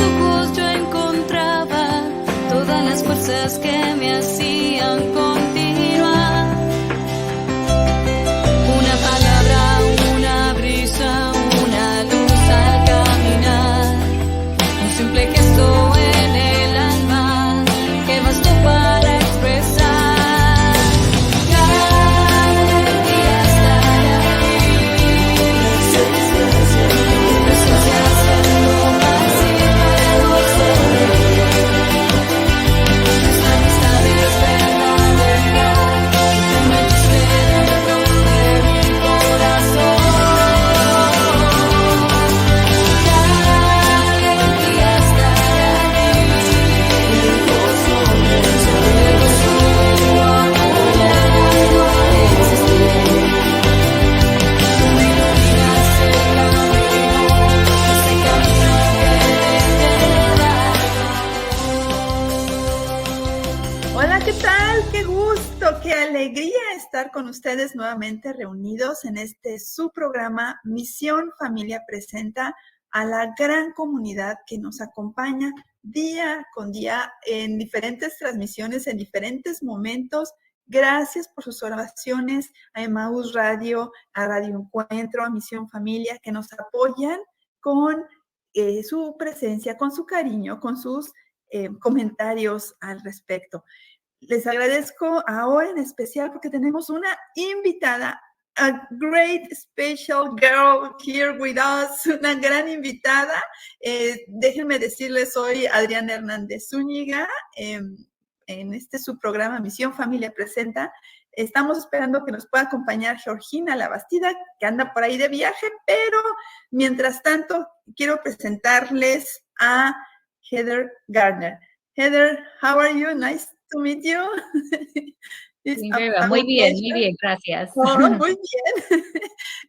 ojos yo encontraba todas las fuerzas que me hacían continuar. Una palabra, una brisa, una luz al caminar, un simple gesto en el alma que bastó para expresar que algún día estaré ahí. Tu presencia haciendo más y luego sonreír. Nuestra amistad es verdadera, tú me diste dentro de mi corazón. Que algún día estaré ahí. El gozo y tu amor no existir. Tú me iluminas el camino, ese camino que me lleva. Hola, ¿qué tal? Qué gusto, qué alegría estar con ustedes nuevamente reunidos en su programa Misión Familia Presenta, a la gran comunidad que nos acompaña día con día en diferentes transmisiones, en diferentes momentos. Gracias por sus oraciones a Emaús Radio, a Radio Encuentro, a Misión Familia, que nos apoyan con su presencia, con su cariño, con sus comentarios al respecto. Les agradezco ahora en especial porque tenemos una invitada, a great special girl here with us, una gran invitada. Déjenme decirles, soy Adriana Hernández Zúñiga, en su programa Misión Familia Presenta. Estamos esperando que nos pueda acompañar Georgina Labastida, que anda por ahí de viaje, pero mientras tanto quiero presentarles a Heather Gardner. Heather, how are you? Nice to meet you. Muy bien, gracias. Oh, muy bien.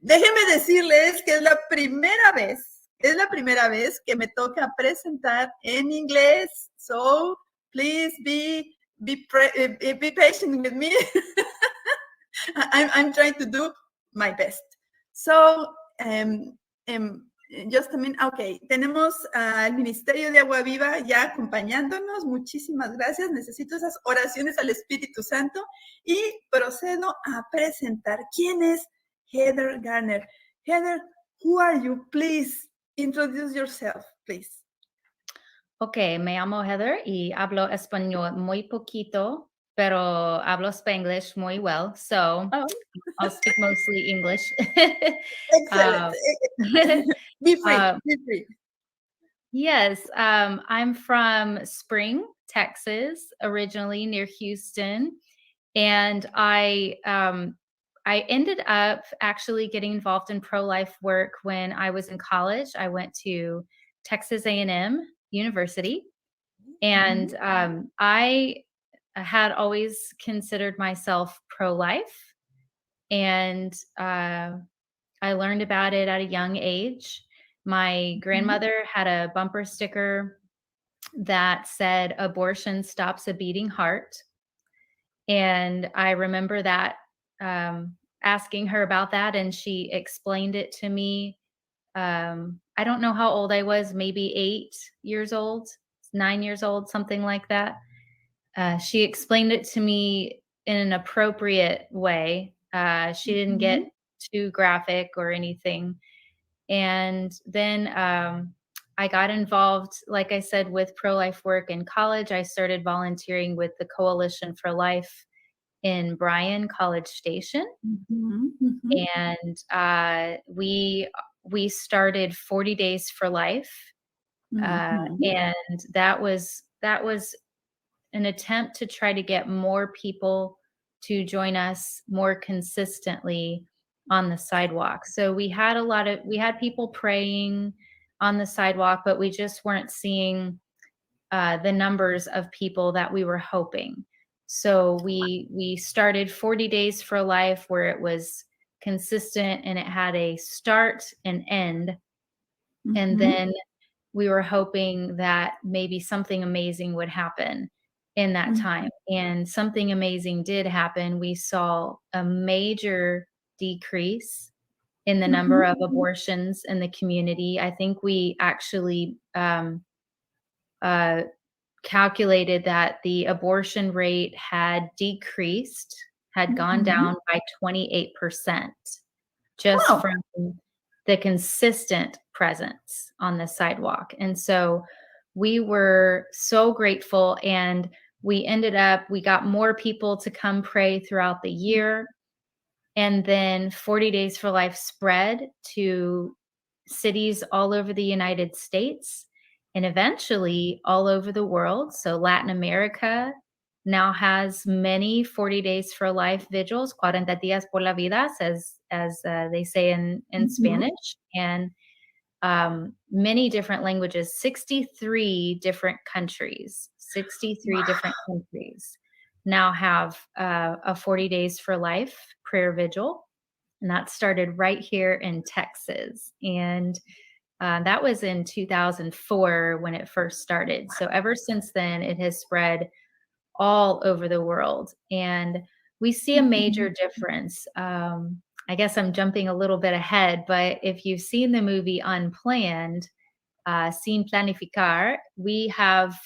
Déjenme decirles que es la primera vez que me toca presentar en inglés. So, please be patient with me. I'm trying to do my best. So, just a minute. Ok, tenemos al Ministerio de Agua Viva ya acompañándonos. Muchísimas gracias. Necesito esas oraciones al Espíritu Santo y procedo a presentar quién es Heather Gardner. Heather, who are you? Please introduce yourself, please. Ok, me llamo Heather y hablo español muy poquito, pero hablo Spanglish muy well, so I'll speak mostly English. Excellent. Be free, be free. Yes, I'm from Spring, Texas, originally near Houston, and I ended up actually getting involved in pro-life work when I was in college. I went to Texas A&M University, and I had always considered myself pro-life, and I learned about it at a young age. My grandmother had a bumper sticker that said, "Abortion stops a beating heart." And I remember that asking her about that, and she explained it to me. I don't know how old I was, maybe 8 years old, 9 years old, something like that. She explained it to me in an appropriate way. She didn't get too graphic or anything. And then I got involved, like I said, with pro-life work in college. I started volunteering with the Coalition for Life in Bryan, College Station. And we started 40 Days for Life. And that was an attempt to try to get more people to join us more consistently on the sidewalk. So we had people praying on the sidewalk, but we just weren't seeing the numbers of people that we were hoping. So we started 40 Days for Life, where it was consistent and it had a start and end. And then we were hoping that maybe something amazing would happen in that time. And something amazing did happen. We saw a major decrease in the number of abortions in the community. I think we actually uh, calculated that the abortion rate had decreased, had gone down by 28% just Wow. from the consistent presence on the sidewalk. And so we were so grateful, and we got more people to come pray throughout the year. And then 40 Days for Life spread to cities all over the United States and eventually all over the world. So Latin America now has many 40 Days for Life vigils, 40 días por la vida, as they say in Spanish, and many different languages, 63 different countries now have a 40 Days for Life prayer vigil. And that started right here in Texas. And that was in 2004 when it first started. So ever since then, it has spread all over the world. And we see a major difference. I guess I'm jumping a little bit ahead, but if you've seen the movie Unplanned, Sin Planificar, we have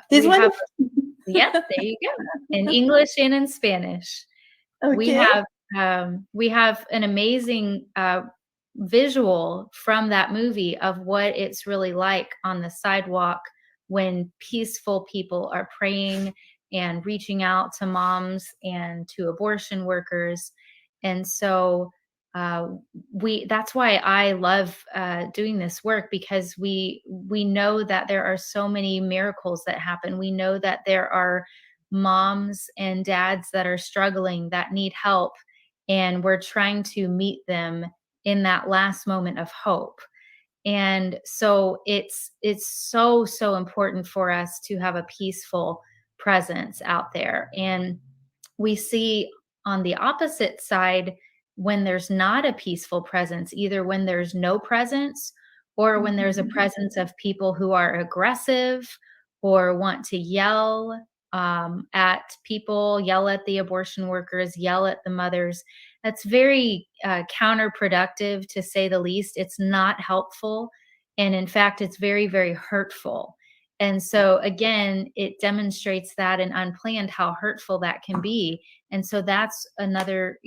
This we one? have yes, there you go, in English and in Spanish. We Okay. have an amazing visual from that movie of what it's really like on the sidewalk when peaceful people are praying and reaching out to moms and to abortion workers. And so that's why I love doing this work, because we know that there are so many miracles that happen. We know that there are moms and dads that are struggling, that need help, and we're trying to meet them in that last moment of hope. And so it's so important for us to have a peaceful presence out there. And we see on the opposite side, when there's not a peaceful presence, either when there's no presence or when there's a presence of people who are aggressive or want to yell at people, yell at the abortion workers, yell at the mothers. That's very counterproductive, to say the least. It's not helpful. And in fact, it's very, very hurtful. And so again, it demonstrates that in Unplanned, how hurtful that can be. And so that's another,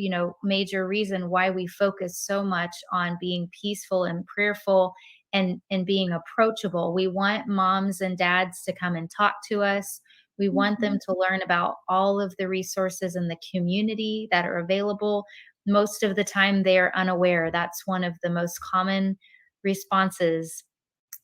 major reason why we focus so much on being peaceful and prayerful and being approachable. We want moms and dads to come and talk to us. We want them to learn about all of the resources in the community that are available. Most of the time, they are unaware. That's one of the most common responses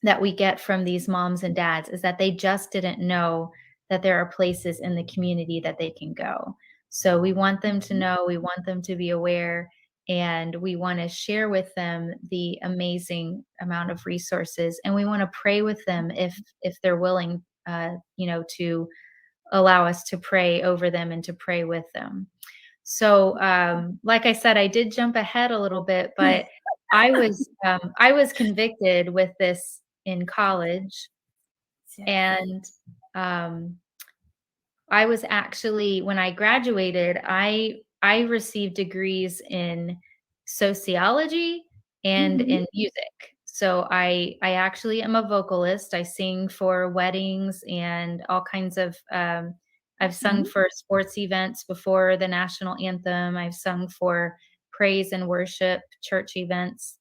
that we get from these moms and dads, is that they just didn't know that there are places in the community that they can go. So we want them to know, we want them to be aware, and we want to share with them the amazing amount of resources. And we want to pray with them if they're willing, to allow us to pray over them and to pray with them. So, like I said, I did jump ahead a little bit, but I was convicted with this in college, and I was actually, when I graduated, I received degrees in sociology and in music. So I actually am a vocalist. I sing for weddings and all kinds of I've sung for sports events before the national anthem. I've sung for praise and worship church events.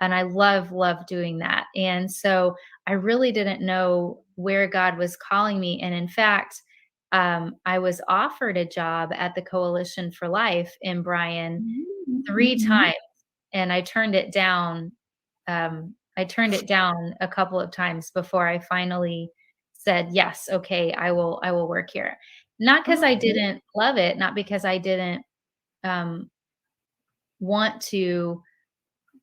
And I love doing that. And so I really didn't know where God was calling me. And in fact, I was offered a job at the Coalition for Life in Bryan 3 times, and I turned it down. I turned it down a couple of times before I finally said, yes, okay, I will work here. Not because I didn't love it, not because I didn't want to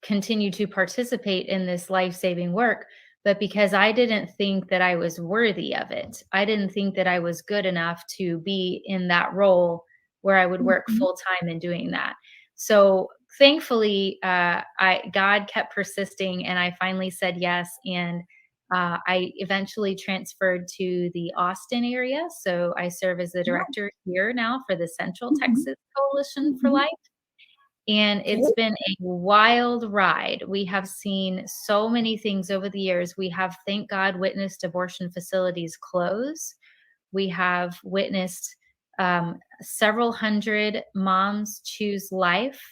continue to participate in this life-saving work, but because I didn't think that I was worthy of it. I didn't think that I was good enough to be in that role where I would work full time in doing that. So thankfully, God kept persisting, and I finally said yes. And I eventually transferred to the Austin area. So I serve as the director here now for the Central Texas Coalition for Life. And it's been a wild ride. We have seen so many things over the years. We have, thank God, witnessed abortion facilities close. We have witnessed several hundred moms choose life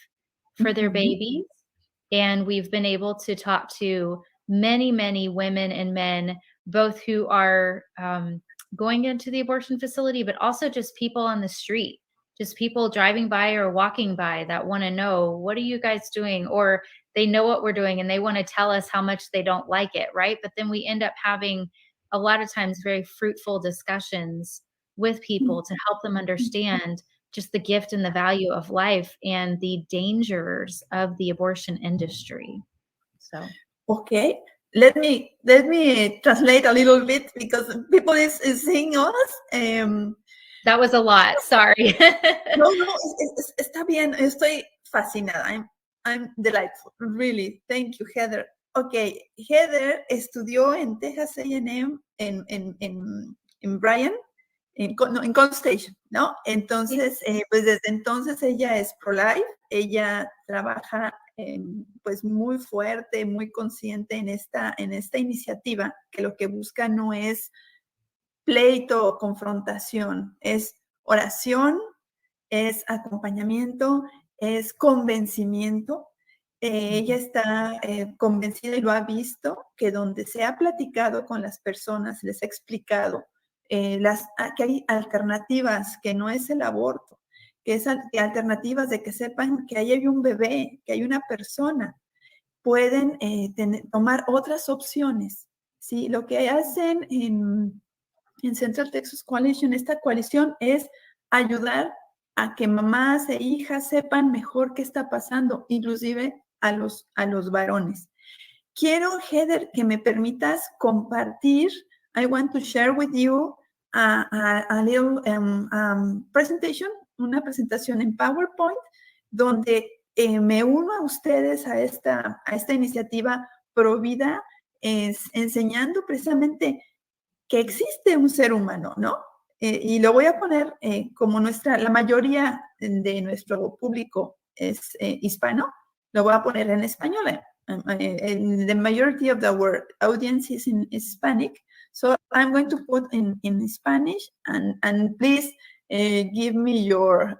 for their babies. And we've been able to talk to many, many women and men, both who are going into the abortion facility, but also just people on the street, just people driving by or walking by that want to know, what are you guys doing? Or they know what we're doing and they want to tell us how much they don't like it, right? But then we end up having a lot of times very fruitful discussions with people to help them understand just the gift and the value of life and the dangers of the abortion industry. So, okay, let me translate a little bit because people is seeing us. That was a lot. Sorry. No, está bien. Estoy fascinada. I'm delightful. Really. Thank you, Heather. Okay, Heather estudió en Texas A&M en Bryan, en College Station, ¿no? Entonces, pues desde entonces ella es pro-life, ella trabaja pues muy fuerte, muy consciente en esta iniciativa, que lo que busca no es pleito o confrontación, es oración, es acompañamiento, es convencimiento. Ella está convencida y lo ha visto, que donde se ha platicado con las personas, les ha explicado que hay alternativas, que no es el aborto, que es alternativas de que sepan que ahí hay un bebé, que hay una persona, pueden tomar otras opciones, ¿sí? Lo que hacen en Central Texas Coalition, esta coalición es ayudar a que mamás e hijas sepan mejor qué está pasando, inclusive a los varones. Quiero, Heather, que me permitas compartir. I want to share with you a little presentation, una presentación en PowerPoint, donde me uno a ustedes a esta iniciativa Pro Vida, enseñando precisamente que existe un ser humano, ¿no? Y lo voy a poner como la mayoría de nuestro público es hispano, lo voy a poner en español. The majority of our audience is in Hispanic, so I'm going to put in Spanish, and please give me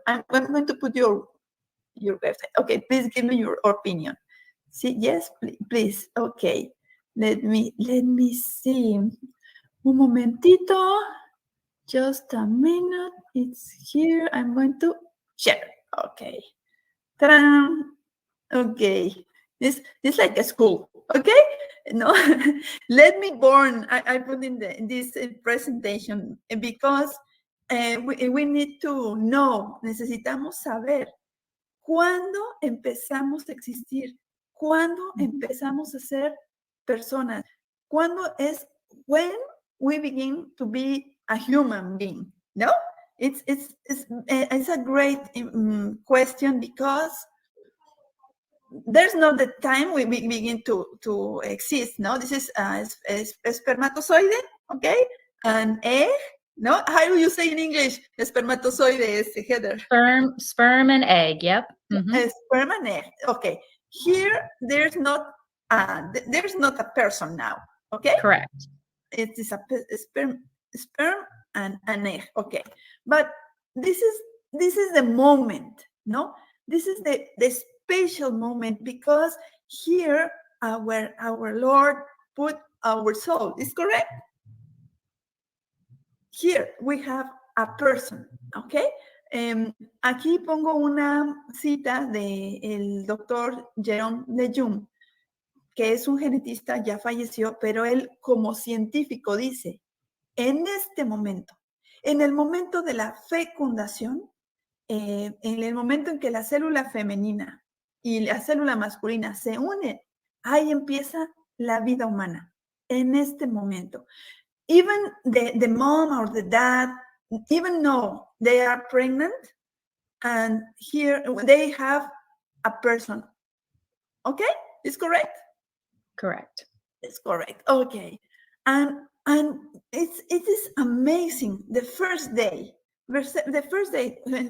I'm going to put your website. Okay, please give me your opinion. See, yes, please. Okay, let me see. Un momentito, just a minute, it's here. I'm going to share. Okay. Ta-da! Okay. This like a school, okay? No, let me born. I put in this presentation because we need to know, necesitamos saber cuándo empezamos a existir, cuándo empezamos a ser personas, cuándo es when we begin to be a human being. No, it's a great question, because there's not the time we begin to exist. No, this is spermatozoide, okay, an egg. No, how do you say in English? Spermatozoide is, Heather. Sperm and egg. Yep. Sperm and egg. Okay. Here, there's not a person now. Okay. Correct. It is a sperm and an egg. Okay. But this is the moment. No, this is the special moment, because here our Lord put our soul. Is correct? Here we have a person, okay? Aquí pongo una cita del doctor Jerome Lejeune, que es un genetista, ya falleció, pero él como científico dice, en este momento, en el momento de la fecundación, en el momento en que la célula femenina y la célula masculina se unen, ahí empieza la vida humana, en este momento. Even the mom or the dad, even though they are pregnant, and here they have a person. Okay, is correct? Correct. It's correct. Okay, and it is amazing. The first day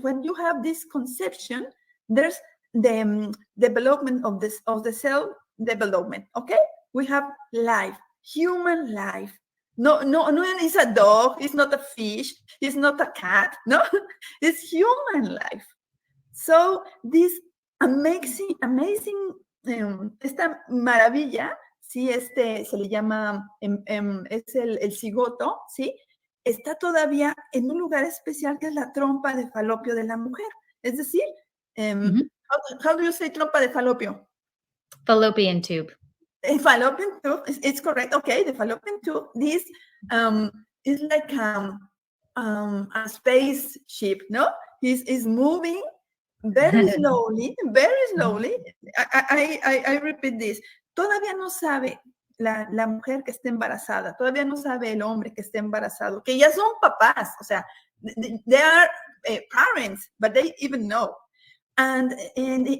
when you have this conception, there's the development of the cell development. Okay, we have life, human life. No, it's a dog, it's not a fish, it's not a cat, no, it's human life. So this amazing, esta maravilla, sí, se le llama, es el cigoto, ¿sí? Está todavía en un lugar especial que es la trompa de falopio de la mujer. Es decir, how do you say trompa de falopio? Fallopian tube. Fallopian tube, it's correct. Okay, the fallopian tube. This is like a spaceship, no? Is moving very slowly, very slowly. I repeat this. Todavía no sabe la mujer que está embarazada, todavía no sabe el hombre que está embarazado, que ya son papás, o sea, they are parents, but they even know. And in the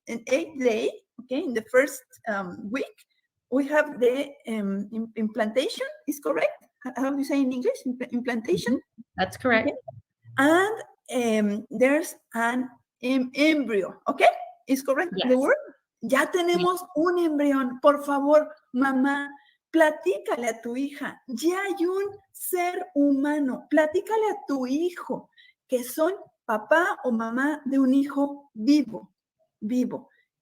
eighth day, okay, in the first week, we have the implantation, is correct? How do you say in English? Implantation? That's correct. Okay. And there's an embryo, okay? Is correct Yes. the word? Ya tenemos un embrión. Por favor, mamá, platícale a tu hija. Ya hay un ser humano. Platícale a tu hijo que son papá o mamá de un hijo vivo.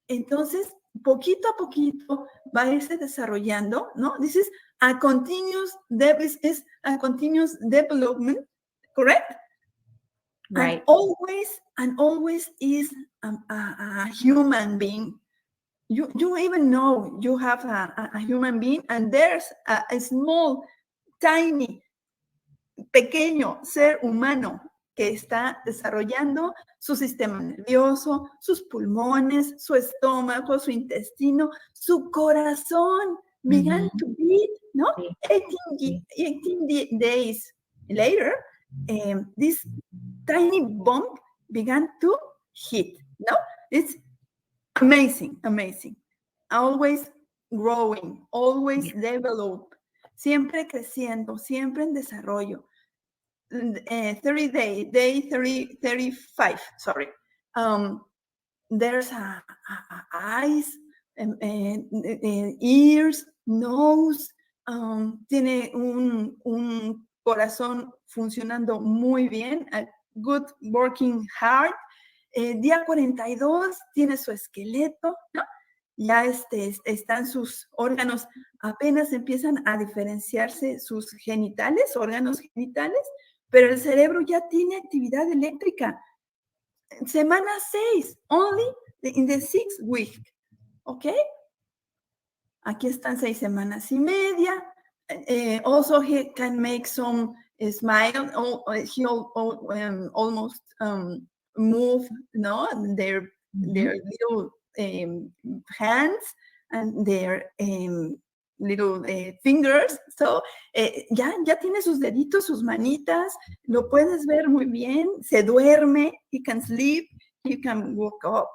Entonces, poquito a poquito va a irse desarrollando, ¿no? This is a continuous development, correct? Right. And always is a human being. You even know you have a human being, and there's a small, tiny, pequeño ser humano que está desarrollando su sistema nervioso, sus pulmones, su estómago, su intestino, su corazón began to beat, ¿no? 18 days later, this tiny bump began to hit, ¿no? It's amazing. Always growing, always develop, siempre creciendo, siempre en desarrollo. 35, sorry. There's eyes, ears, nose, tiene un corazón funcionando muy bien, a good working heart. Día 42 tiene su esqueleto, ¿no? Ya están sus órganos, apenas empiezan a diferenciarse sus genitales, órganos genitales, pero el cerebro ya tiene actividad eléctrica. Semana 6, only in the 6th week, ¿ok? Aquí están 6 semanas y media. Also, he can make some smile. He almost move, no, their little hands and their little fingers. So, ya tiene sus deditos, sus manitas, lo puedes ver muy bien, se duerme, he can sleep, he can wake up,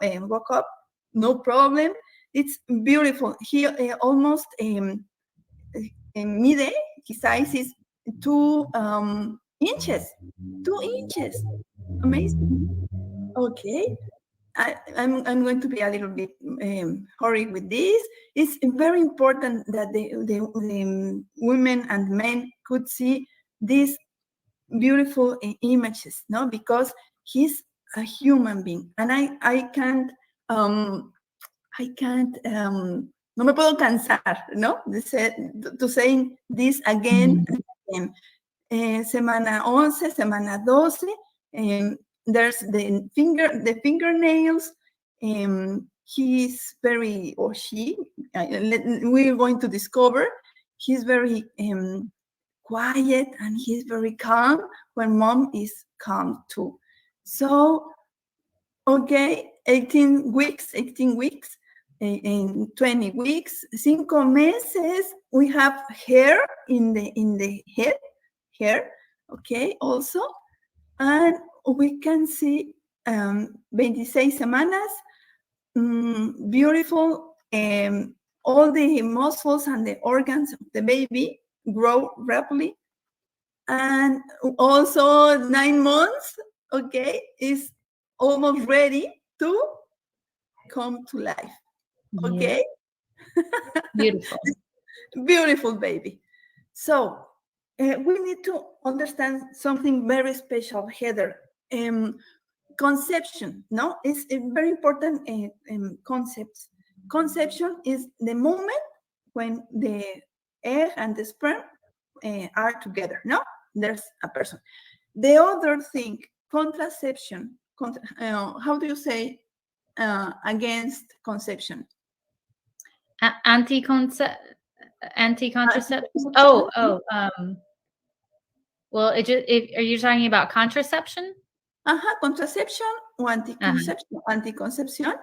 no problem. It's beautiful. He almost mide, his size is 2 inches. 2 inches. Amazing. Okay. I'm going to be a little bit hurried with this. It's very important that the women and men could see these beautiful images, no? Because he's a human being, and I can't, no me puedo cansar, no? To saying this again and again. Semana 11, semana 12. There's the fingernails. He's very, or she, we're going to discover, he's very quiet and he's very calm when mom is calm too. So, okay, 18 weeks, in 20 weeks, 5 meses, we have hair in the head, okay, also. And we can see 26 semanas, beautiful, all the muscles and the organs of the baby grow rapidly. And also 9 months, okay, is almost ready to come to life. Yeah. Okay? Beautiful. Beautiful baby. So we need to understand something very special, Heather. Conception, no? It's a very important concept. Conception is the moment when the egg and the sperm are together, no? There's a person. The other thing, contraception, how do you say against conception? Anti-contraception. Oh, well, are you talking about contraception? Contraception o anticonception. Anticoncepción,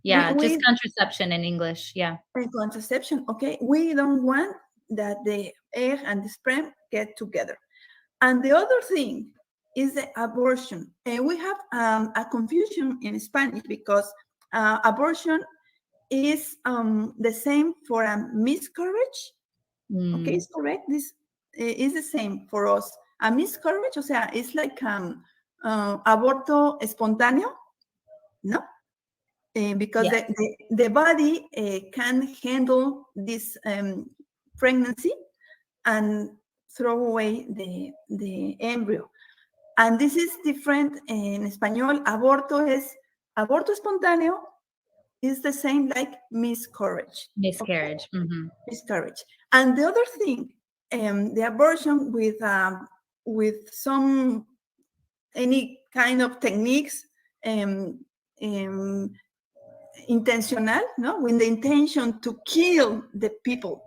Yeah, just We contraception in English. Yeah. contraception, okay. We don't want that the egg and the sperm get together. And the other thing is the abortion. We have a confusion in Spanish because abortion is the same for a miscarriage. Okay, it's correct. This is the same for us. A miscarriage, o sea, it's like aborto espontáneo, no? Because Yes. the body can handle this pregnancy and throw away the embryo. And this is different in español. Aborto espontáneo is the same like miscarriage. Miscarriage. Okay? Miscarriage. And the other thing, the abortion with some any kind of techniques intentional, no, with the intention to kill the people,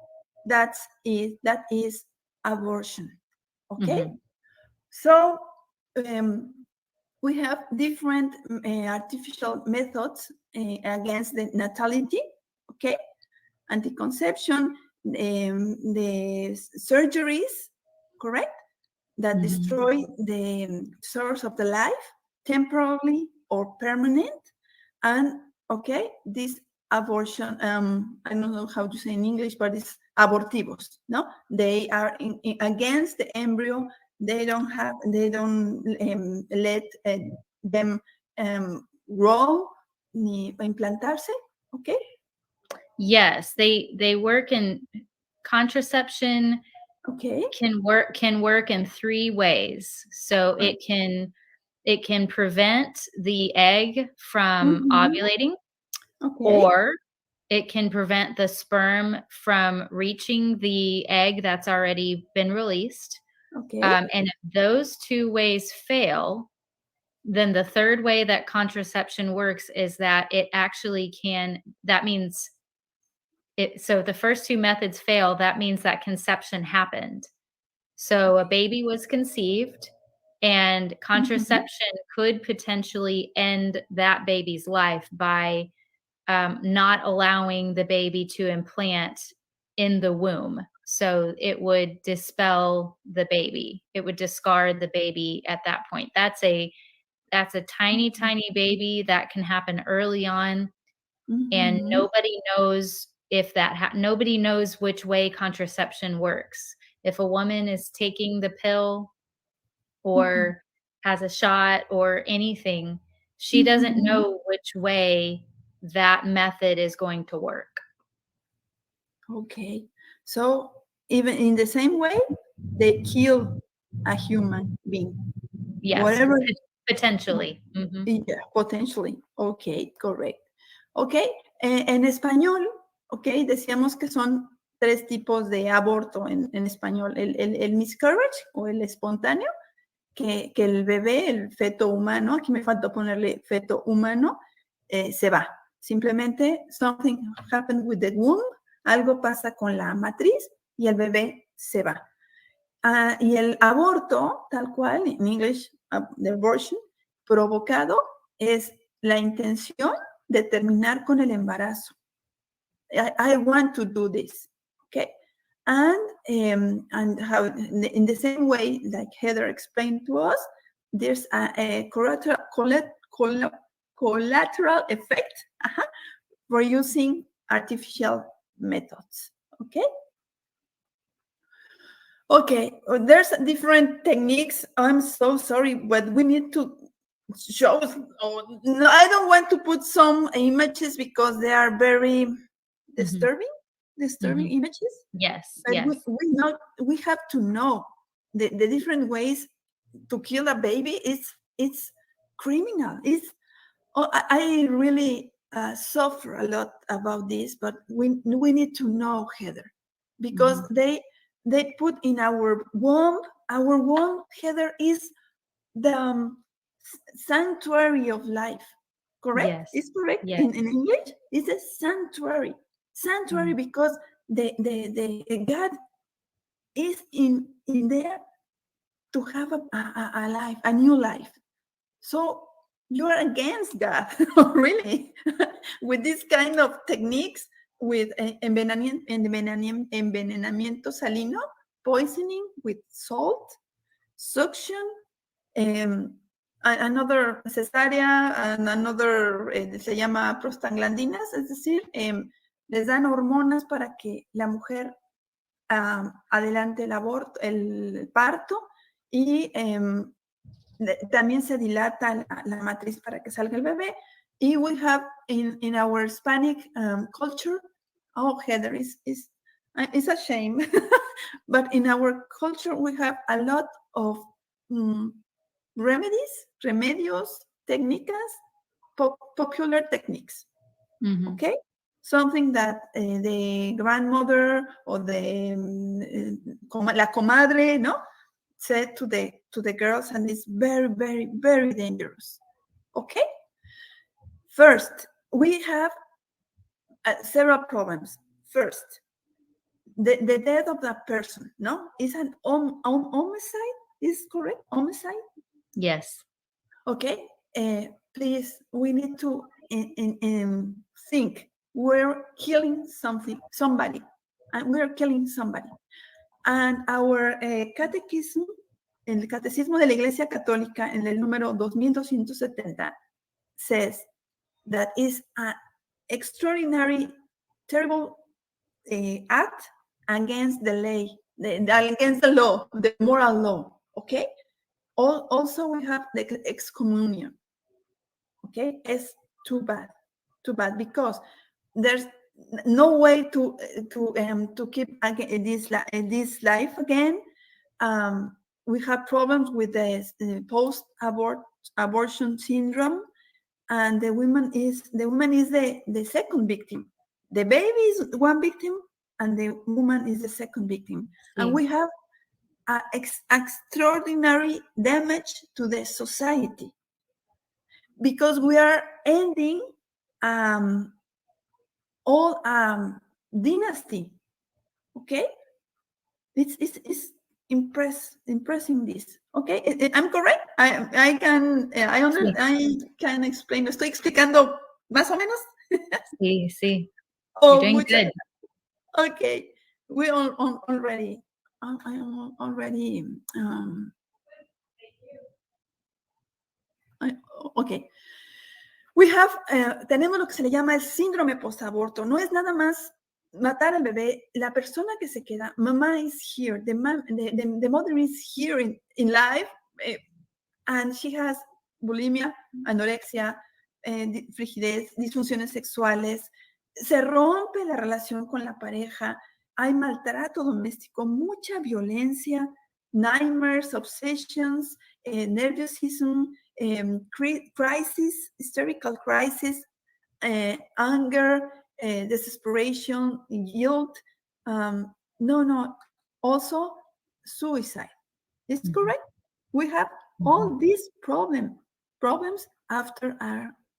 that is abortion. Okay. So we have different artificial methods against the natality. Okay, anticonception, the surgeries, correct, that destroy the source of the life temporarily or permanent. And okay, this abortion, I don't know how to say in English, but it's abortivos, no? They are against the embryo. They don't let them grow ni implantarse, okay? Yes, they work in contraception. Okay. Can work in 3 ways. So it can prevent the egg from ovulating, Okay. or it can prevent the sperm from reaching the egg that's already been released. Okay. And if those 2 ways fail, then the third way that contraception works is that it actually that means so if the first 2 methods fail, that means that conception happened. So a baby was conceived, and contraception could potentially end that baby's life by not allowing the baby to implant in the womb. So it would dispel the baby. It would discard the baby at that point. That's a tiny, tiny baby that can happen early on, and nobody knows if nobody knows which way contraception works. If a woman is taking the pill or has a shot or anything, she doesn't know which way that method is going to work. Okay. So even in the same way, they kill a human being. Yes, Whatever. potentially. Yeah, potentially. Okay, correct. Okay, en español, okay, decíamos que son 3 tipos de aborto en español. El miscarriage o el espontáneo, que el bebé, el feto humano, aquí me faltó ponerle feto humano, se va. Simplemente something happened with the womb, algo pasa con la matriz y el bebé se va. Y el aborto, tal cual, en English, the abortion, provocado, es la intención de terminar con el embarazo. I want to do this, okay? And how, in the same way, like Heather explained to us, there's a collateral effect for using artificial methods, okay? Okay, there's different techniques. I'm so sorry, but we need to shows. Oh, no, I don't want to put some images because they are very disturbing images. Yes, But yes. we have to know the different ways to kill a baby. It's criminal. I really suffer a lot about this, but we need to know, Heather, because they put in our womb. Our womb, Heather, is the sanctuary of life. Correct? Yes. Is correct Yes. in English? It's a sanctuary. Sanctuary because the God is in there to have a life, a new life. So you are against God, really, with this kind of techniques, with envenenamiento salino, poisoning with salt, suction, another cesárea, and another se llama prostaglandinas, es decir, les dan hormonas para que la mujer adelante el parto y también se dilata la matriz para que salga el bebé. Y we have in our Hispanic culture, oh, Heather, it's a shame, but in our culture we have a lot of remedios, técnicas, popular techniques. Okay, something that the grandmother or la comadre, no, said to the girls, and it's very, very, very dangerous. Okay, first we have several problems. First, the death of that person, no, is an homicide. Is correct? Homicide. Yes. Okay, please, we need to think we're killing somebody, and we're killing somebody. And our catechism, el Catecismo de la Iglesia Católica, en el número 2270, says that is an extraordinary, terrible act against the law, the moral law. Okay. Also, we have the excommunion. Okay, it's too bad, because there's no way to keep this life again. We have problems with the post-abortion syndrome, and the woman is the second victim. The baby is one victim, and the woman is the second victim. And we have extraordinary damage to the society, because we are ending all dynasty. Okay, it's impressing this. Okay, I'm correct. I can explain. Estoy explicando más o menos. Sí, sí. Oh, you're doing good. Okay, we already. I am already. Okay. We have, tenemos lo que se le llama el síndrome postaborto. No es nada más matar al bebé. La persona que se queda, mama is here, the mother is here in life, and she has bulimia, anorexia, frigidez, disfunciones sexuales. Se rompe la relación con la pareja. Hay maltrato doméstico, mucha violencia, nightmares, obsessions, nerviosism, crisis, hysterical crisis, anger, desperation, guilt. Also suicide. Is correct? We have all these problems after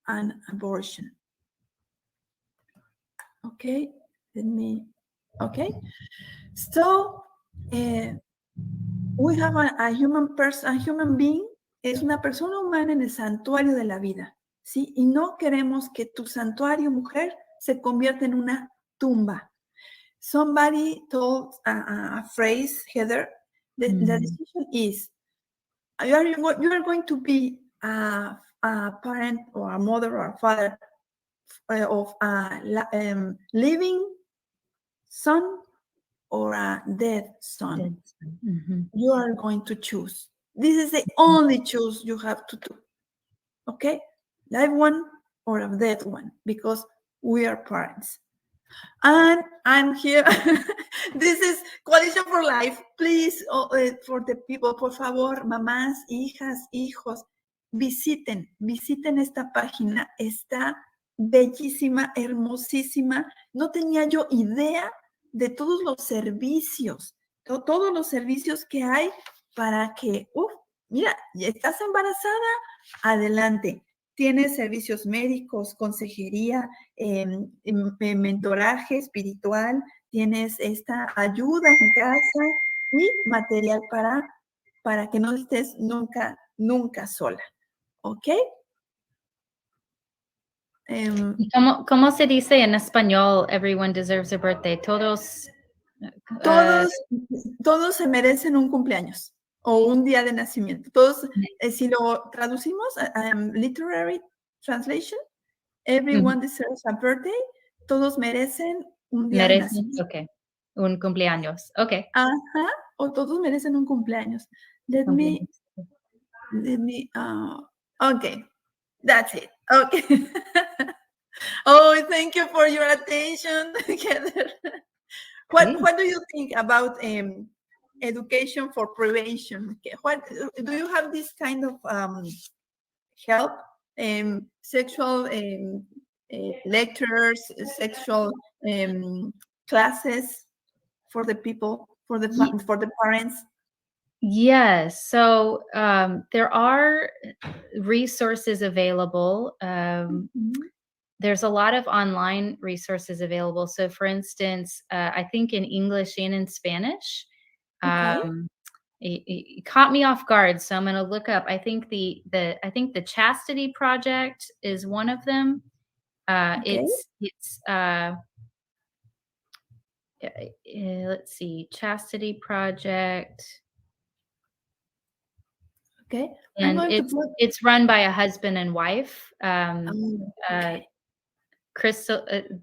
an abortion. Okay, so we have a human being. Es una persona humana en el santuario de la vida, ¿sí? Y no queremos que tu santuario, mujer, se convierta en una tumba. Somebody told a phrase, Heather, the decision is, you are going to be a parent or a mother or a father of a living son or a dead son. You are going to choose. This is the only choice you have to do. okay? Live one or a dead one, because we are parents. And I'm here. This is Coalition for Life. Please, for the people, por favor, mamás, hijas, hijos, visiten esta página. Está bellísima, hermosísima. No tenía yo idea de todos los servicios, todos los servicios que hay para que, mira, ya estás embarazada, adelante. Tienes servicios médicos, consejería, mentoraje espiritual, tienes esta ayuda en casa y material para que no estés nunca sola. ¿Ok? ¿Y cómo se dice en español, everyone deserves a birthday? Todos se merecen un cumpleaños o un día de nacimiento. Todos, si lo traducimos, literary translation, everyone deserves a birthday. Todos merecen un día de nacimiento. Okay. Un cumpleaños. Okay. Ajá. O todos merecen un cumpleaños. Let me, okay. That's it. Okay. Oh, thank you for your attention, Heather. What do you think about education for prevention? What do you have this kind of help, sexual lectures, sexual classes for the people, for the parents? Yes. So there are resources available. There's a lot of online resources available. So for instance, I think in English and in Spanish, it caught me off guard. So I'm going to look up, I think the Chastity Project is one of them. It's let's see, Chastity Project. Okay. And it's run by a husband and wife.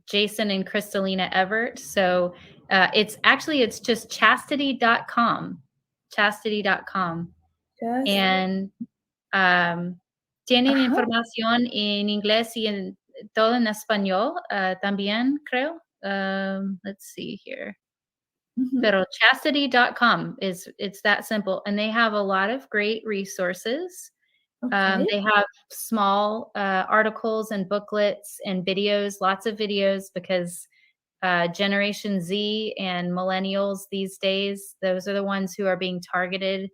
Jason and Kristalina Everett. So it's just chastity.com. Chastity.com. And tienen información en inglés y en todo en español también, creo. Let's see here. Pero chastity.com it's that simple. And they have a lot of great resources. They have small articles and booklets and videos, lots of videos, because Generation Z and millennials these days, those are the ones who are being targeted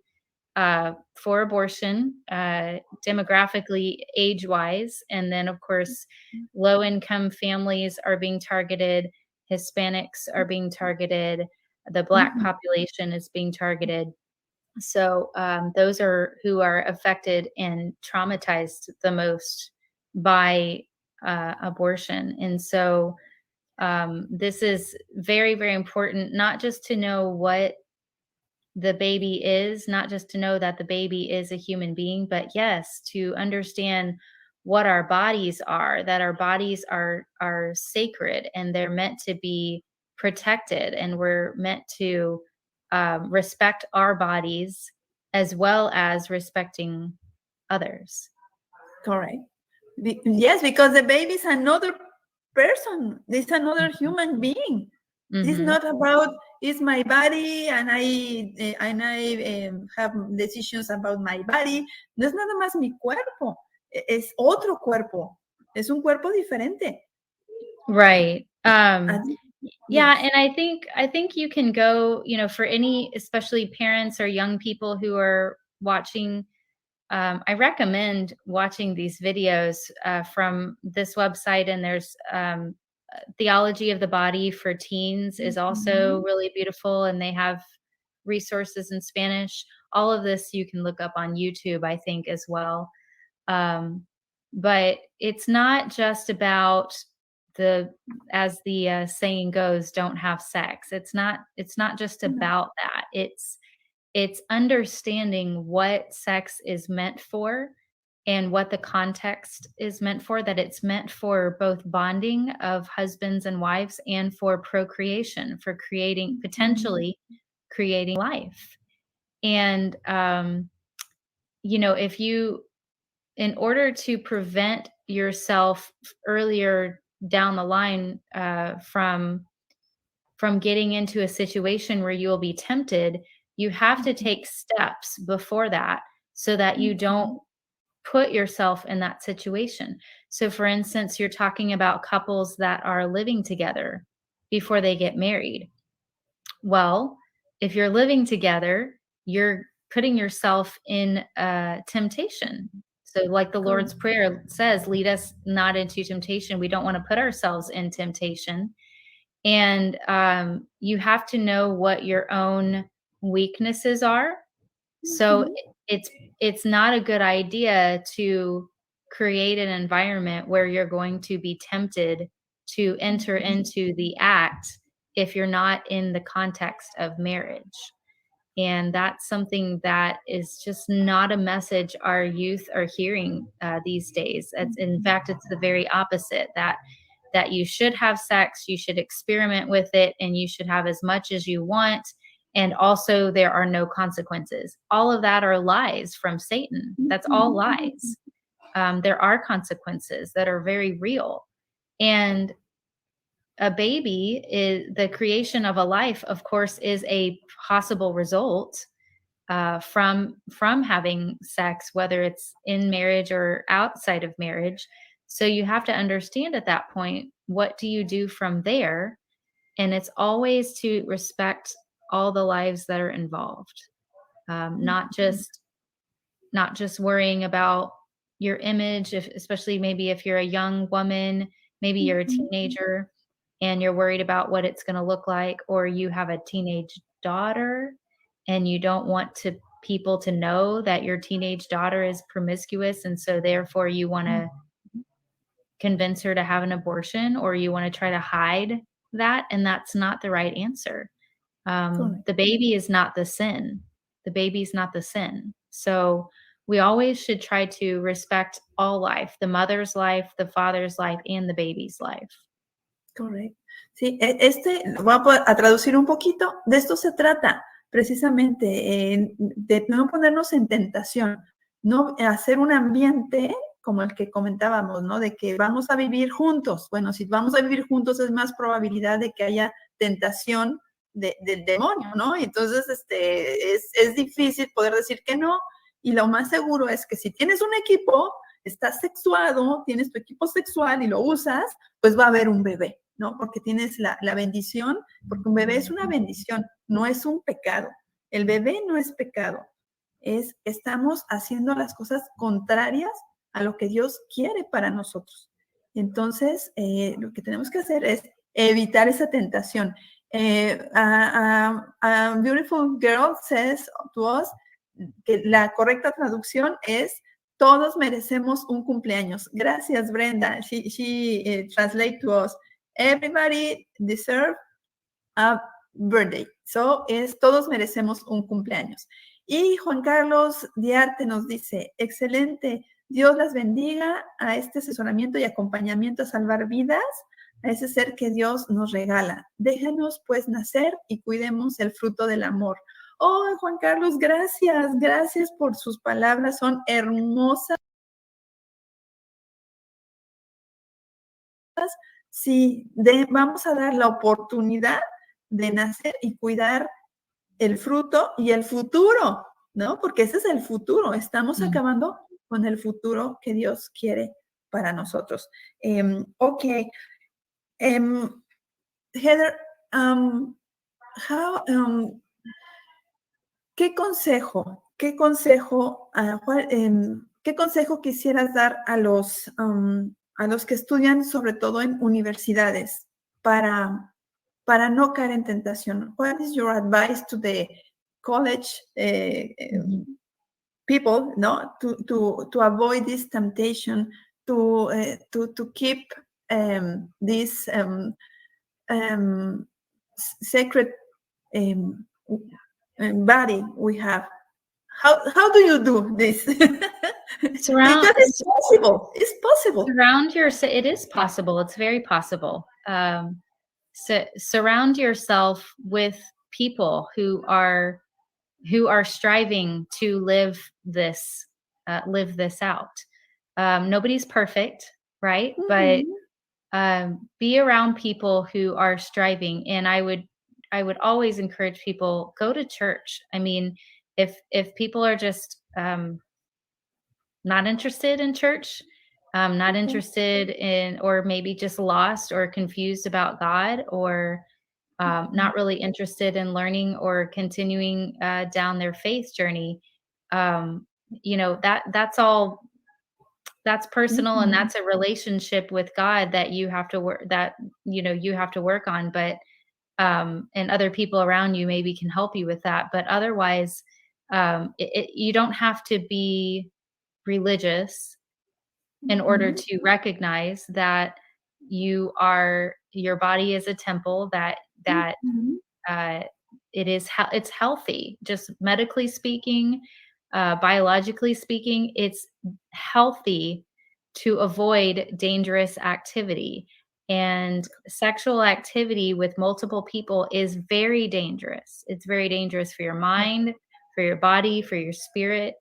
for abortion, demographically, age-wise. And then, of course, low-income families are being targeted. Hispanics are being targeted. The Black population is being targeted. So those are who are affected and traumatized the most by abortion. And so this is very, very important, not just to know what the baby is, not just to know that the baby is a human being, but yes, to understand what our bodies are, that our bodies are sacred and they're meant to be protected, and we're meant to respect our bodies as well as respecting others. Correct. Yes, because the baby is another person. It's another human being. It's not about it's my body and I have decisions about my body. No es nada más mi cuerpo. Es otro cuerpo. Es un cuerpo diferente. Right. Yeah, and I think you can go, for any, especially parents or young people who are watching, I recommend watching these videos from this website. And there's Theology of the Body for Teens is also really beautiful, and they have resources in Spanish. All of this you can look up on YouTube, I think, as well. But it's not just about as the saying goes, don't have sex. It's not just about that. It's understanding what sex is meant for and what the context is meant for, that it's meant for both bonding of husbands and wives and for procreation, for potentially creating life. And, in order to prevent yourself earlier down the line from getting into a situation where you will be tempted, you have to take steps before that so that you don't put yourself in that situation. So for instance, you're talking about couples that are living together before they get married. Well, if you're living together, you're putting yourself in temptation. So like the Lord's Prayer says, lead us not into temptation. We don't want to put ourselves in temptation. And you have to know what your own weaknesses are. So it's not a good idea to create an environment where you're going to be tempted to enter into the act if you're not in the context of marriage. And that's something that is just not a message our youth are hearing these days. In fact, it's the very opposite, that you should have sex, you should experiment with it, and you should have as much as you want. And also there are no consequences. All of that are lies from Satan. That's all lies. There are consequences that are very real. And a baby is the creation of a life, of course, is a possible result from having sex, whether it's in marriage or outside of marriage. So you have to understand at that point, what do you do from there? And it's always to respect all the lives that are involved, not just worrying about your image, especially maybe if you're a young woman, maybe you're a teenager and you're worried about what it's going to look like, or you have a teenage daughter and you don't want people to know that your teenage daughter is promiscuous, and so therefore you want to convince her to have an abortion, or you want to try to hide that, and that's not the right answer. The baby is not the sin. The baby's not the sin. So we always should try to respect all life, the mother's life, the father's life, and the baby's life. Correcto. Sí, voy a traducir un poquito. De esto se trata, precisamente, de no ponernos en tentación, no hacer un ambiente como el que comentábamos, ¿no? De que vamos a vivir juntos. Bueno, si vamos a vivir juntos es más probabilidad de que haya tentación del demonio, ¿no? Y entonces es difícil poder decir que no. Y lo más seguro es que si tienes un equipo, estás sexuado, tienes tu equipo sexual y lo usas, pues va a haber un bebé, ¿no? Porque tienes la bendición, porque un bebé es una bendición, no es un pecado. El bebé no es pecado. Estamos haciendo las cosas contrarias a lo que Dios quiere para nosotros. Entonces, lo que tenemos que hacer es evitar esa tentación. A beautiful girl says to us que la correcta traducción es: todos merecemos un cumpleaños. Gracias, Brenda. She translate to us: everybody deserves a birthday. So, todos merecemos un cumpleaños. Y Juan Carlos Diarte nos dice: excelente, Dios las bendiga a este asesoramiento y acompañamiento a salvar vidas, a ese ser que Dios nos regala. Déjanos pues nacer y cuidemos el fruto del amor. Oh, Juan Carlos, gracias por sus palabras, son hermosas. Sí, vamos a dar la oportunidad de nacer y cuidar el fruto y el futuro, ¿no? Porque ese es el futuro. Estamos acabando con el futuro que Dios quiere para nosotros. Okay. Heather, ¿qué consejo quisieras dar a los que estudian, sobre todo en universidades, para no caer en tentación? What is your advice to the college people, no, to avoid this temptation, to keep this sacred body we have? How do you do this? Because it's possible. It's possible. It is possible. It's very possible. Surround yourself with people who are striving to live this out. Nobody's perfect, right? But Mhm. be around people who are striving. And I would always encourage people, go to church. I mean, if people are just not interested in church, not Okay. interested in, or maybe just lost or confused about God, or Mhm. not really interested in learning or continuing down their faith journey. um, that's personal, and Mhm. that's a relationship with God that you have to work, that you have to work on. But and other people around you maybe can help you with that. But otherwise, you don't have to be religious in order Mhm. to recognize that your body is a temple, that Mhm. uh, it's healthy, just medically speaking, biologically speaking. It's healthy to avoid dangerous activity, and sexual activity with multiple people is very dangerous. It's very dangerous for your mind, for your body, for your spirit.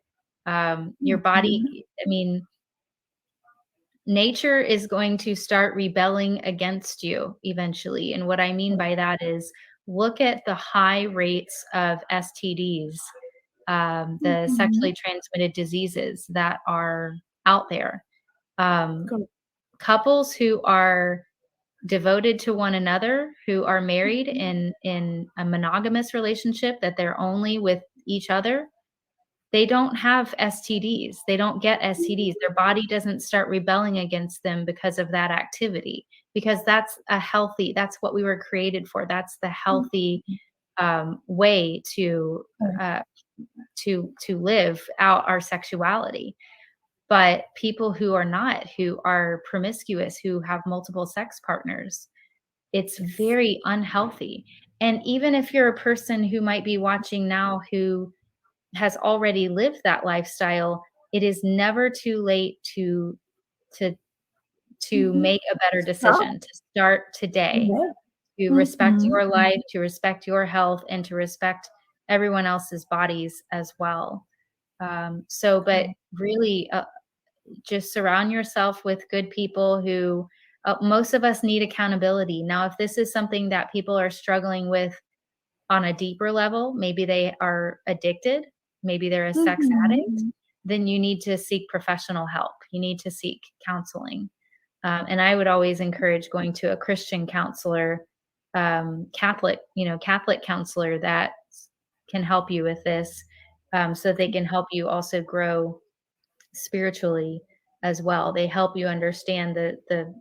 Your body, Mhm. I mean, nature is going to start rebelling against you eventually. And what I mean by that is, look at the high rates of STDs, the Mhm. sexually transmitted diseases that are out there. Um, Correct. Couples who are devoted to one another, who are married Mhm. in a monogamous relationship, that they're only with each other, they don't have STDs. They don't get STDs. Their body doesn't start rebelling against them because of that activity, because that's what we were created for. That's the healthy Mhm. way to Correct. uh, live out our sexuality. But people who are not, who are promiscuous, who have multiple sex partners, it's Yes. very unhealthy. And even if you're a person who might be watching now who has already lived that lifestyle, it is never too late to Mhm. make a better Stop. decision, to start today, Yes. to respect Mhm. your life, to respect your health, and to respect everyone else's bodies as well. But Correct. really, just surround yourself with good people who, most of us need accountability. Now, if this is something that people are struggling with on a deeper level, maybe they are addicted, maybe they're a sex addict, Mhm. then you need to seek professional help. You need to seek counseling. And I would always encourage going to a Christian counselor, Catholic counselor that can help you with this, so they can help you also grow spiritually as well. They help you understand the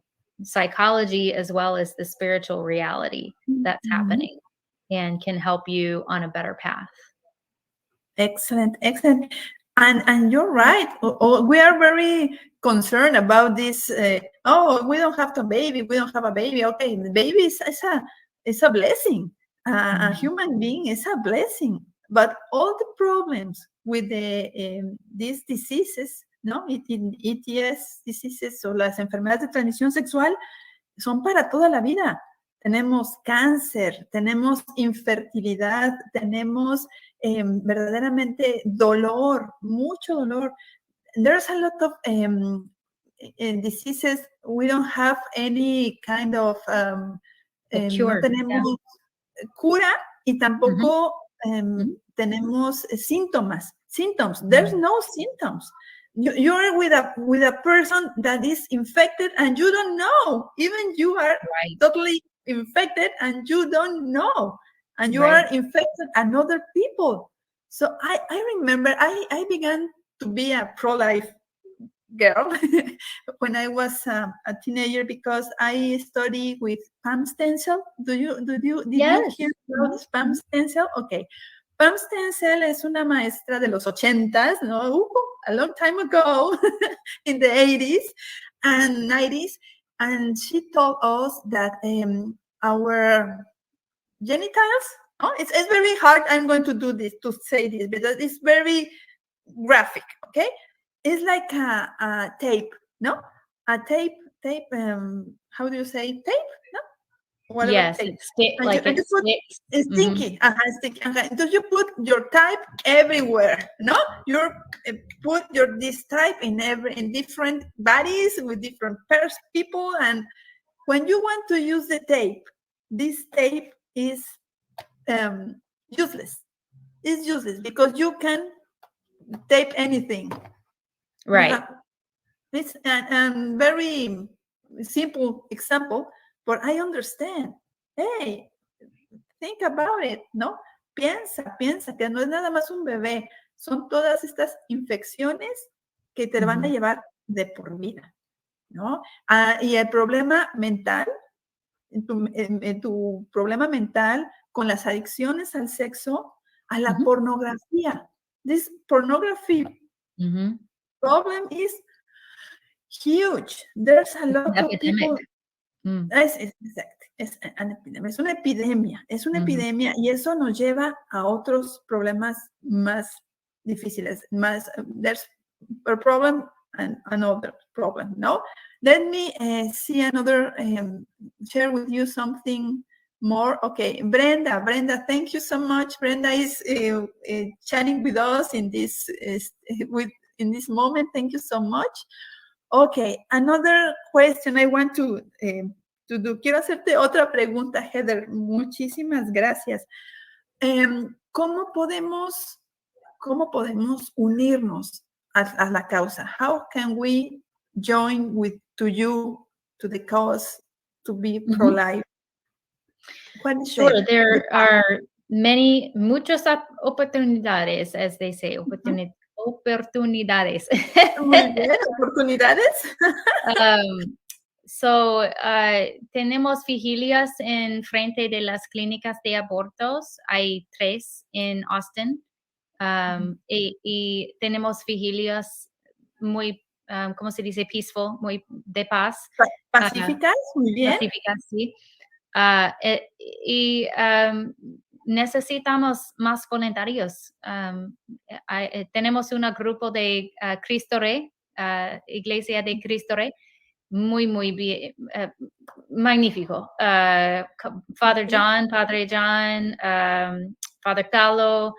psychology as well as the spiritual reality that's Mhm. happening, and can help you on a better path. Excellent, excellent. And you're right. We are very concerned about this. Oh, we don't have a baby. We don't have a baby. Okay, the baby is a blessing. A Mhm. human being is a blessing. But all the problems with these diseases, no, ETS diseases o las enfermedades de transmisión sexual son para toda la vida. Tenemos cáncer, tenemos infertilidad, tenemos verdaderamente dolor, mucho dolor. There's a lot of diseases we don't have any kind of, A no cure, yeah. tenemos cura y Mhm, tampoco mhm, tenemos síntomas. Symptoms. There's mhm. no symptoms. You're with a person that is infected and you don't know. Even you are Right, totally infected and you don't know. And you are right. infecting another people. So I remember I began to be a pro-life girl when I was a teenager because I studied with Pam Stencil. Did you Yes. hear about Mhm, Pam mhm. Stencil? Okay. Pam Stencil es una maestra de los 80s, ¿no? A long time ago in the 80s and 90s. And she told us that our genitals, oh, it's very hard. I'm going to do this, to say this, because it's very graphic, okay? It's like a tape, no? A tape, how do you say tape? No? whatever Yes, tape. it stick And like and it you put sticks. it's Mhm. sticky. Sticky. So you put your type everywhere. No, you put this type in different bodies with different people, and when you want to use the tape, this tape is useless. It's useless because you can tape anything. You Right. have it's a very simple example, but I understand. Hey, think about it, ¿no? Piensa que no es nada más un bebé, son todas estas infecciones que te van a Mhm. llevar de por vida, ¿no? Y el problema mental, en tu problema mental con las adicciones al sexo, a la Mhm. pornografía. This pornography Mhm. problem is huge. There's a It's an lot of epidemic. people. Mm. Exacto, es una epidemia, Mhm. y eso nos lleva a otros problemas más difíciles, there's a problem and another problem, no? Let me see another, share with you something more. Okay, Brenda, thank you so much. Brenda is chatting with us in this moment. Thank you so much. Okay, another question I want to do. Quiero hacerte otra pregunta, Heather. Muchísimas gracias. ¿Cómo podemos unirnos a la causa? How can we join to the cause to be Mhm. pro-life? What is Sure, the there are muchas oportunidades, as they say, oportunidades. Muy bien, oportunidades? Um, so, tenemos vigilias en frente de las clínicas de abortos. Hay 3 en Austin. Y tenemos vigilias muy, ¿cómo se dice? Peaceful, muy de paz. Pacíficas, muy bien. Pacíficas, sí. Y necesitamos más voluntarios. Tenemos un grupo de Cristo Rey, Iglesia de Cristo Rey, muy bien, magnífico. Padre John, Father Carlo,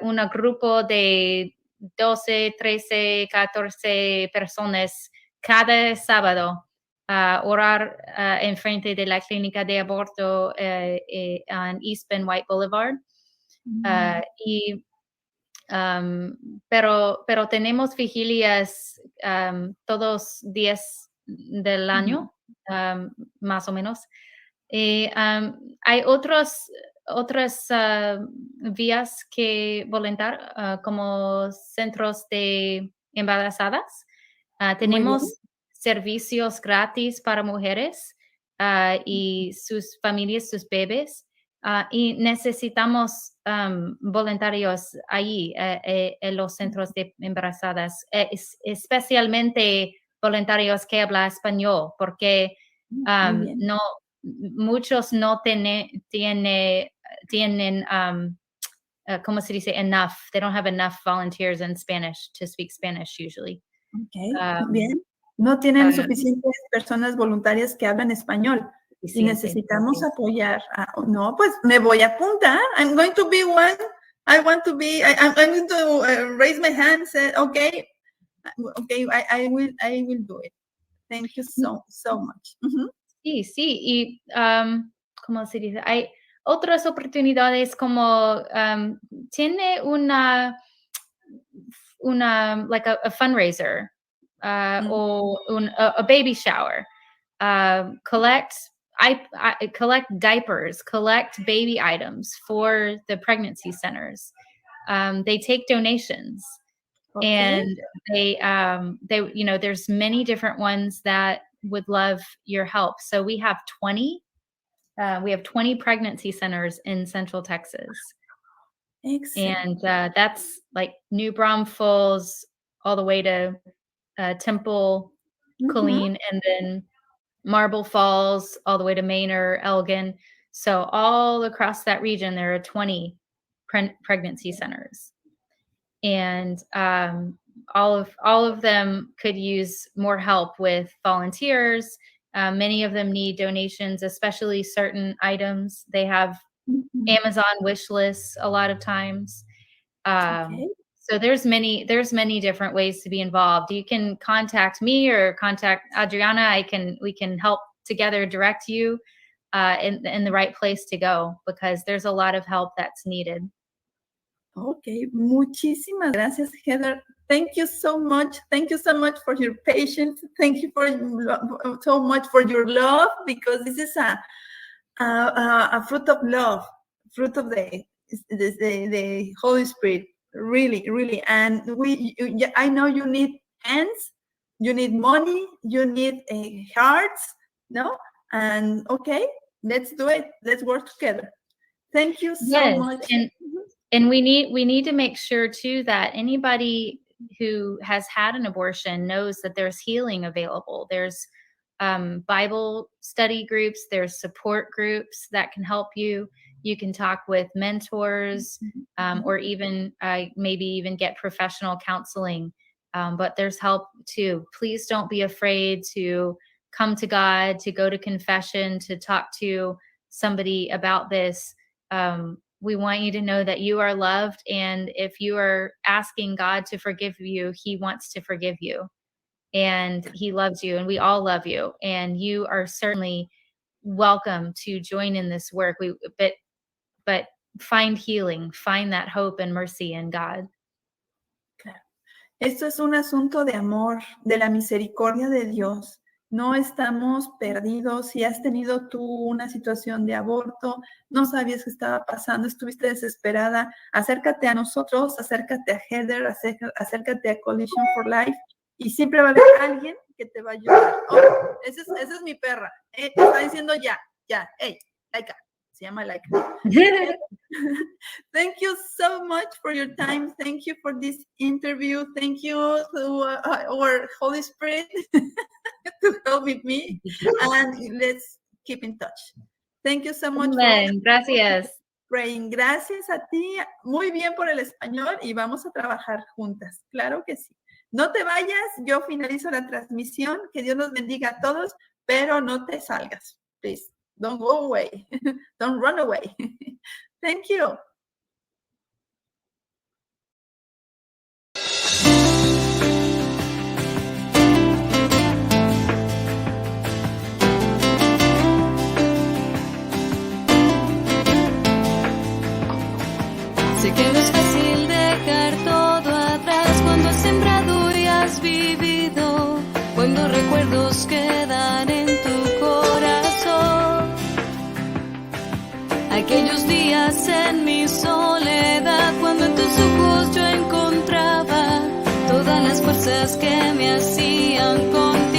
un grupo de 12, 13, 14 personas cada sábado a orar en frente de la clínica de aborto en East Bend White Boulevard. Y pero tenemos vigilias todos días del año, más o menos. Y hay otras vías que voluntar, como centros de embarazadas. Muy bien. Tenemos servicios gratis para mujeres y sus familias, sus bebés. Y necesitamos voluntarios allí en los centros de embarazadas, especialmente voluntarios que hablan español, porque Muy bien. no muchos no tienen ¿cómo se dice? Enough. They don't have enough volunteers in Spanish to speak Spanish usually. Ok, Um, bien. No tienen uh, suficientes personas voluntarias que hablan español y suficiente, necesitamos sí. apoyar. No, pues me voy a apuntar. I'm going to be one. I'm going to raise my hand and say, okay, I will do it. Thank you so much. Sí, sí, y ¿cómo se dice? Hay otras oportunidades como tiene like a fundraiser o a baby shower. Collect collect diapers, collect baby items for the pregnancy centers. They take donations. Okay. And they there's many different ones that would love your help. So we have 20 pregnancy centers in Central Texas. Excellent. And that's like New Braunfels all the way to Temple, Colleen, and then Marble Falls all the way to Manor, Elgin. So all across that region, there are 20 pregnancy centers. And all of them could use more help with volunteers, Many of them need donations, especially certain items. They have Mhm. Amazon wish lists a lot of times. Okay. So there's many different ways to be involved. You can contact me or contact Adriana. We can help together direct you in the right place to go, because there's a lot of help that's needed. Okay, muchísimas gracias, Heather. Thank you so much. Thank you so much for your patience. Thank you for so much for your love, because this is a fruit of love, fruit of the Holy Spirit. Really, really. And I know you need hands, you need money, you need hearts, no? And okay, let's do it. Let's work together. Thank you so Yes, much. and we need to make sure too that anybody who has had an abortion knows that there's healing available. There's Bible study groups, there's support groups that can help you. You can talk with mentors, or even maybe even get professional counseling. But there's help too. Please don't be afraid to come to God, to go to confession, to talk to somebody about this. We want you to know that you are loved, and if you are asking God to forgive you, He wants to forgive you, and He loves you, and we all love you, and you are certainly welcome to join in this work. But find healing, find that hope and mercy in God. Claro. Esto es un asunto de amor, de la misericordia de Dios. No estamos perdidos. Si has tenido tú una situación de aborto, no sabías qué estaba pasando, estuviste desesperada, acércate a nosotros, acércate a Heather, acércate a Coalition for Life, y siempre va a haber alguien que te va a ayudar. Oh, esa es mi perra. Está diciendo ya, hey, Laika. Se llama Laika. Thank you so much for your time. Thank you for this interview. Thank you to our Holy Spirit to help with me. And let's keep in touch. Thank you so much. Amen. Gracias. Praying. Gracias a ti. Muy bien por el español, y vamos a trabajar juntas. Claro que sí. No te vayas. Yo finalizo la transmisión. Que Dios nos bendiga a todos, pero no te salgas. Please, don't go away. Don't run away. Thank you. Sé que no es fácil dejar todo atrás cuando has sembrado y has vivido, cuando recuerdos quedan en tu corazón. Aquellos días en mi soledad, cuando en tus ojos yo encontraba todas las fuerzas que me hacían contigo.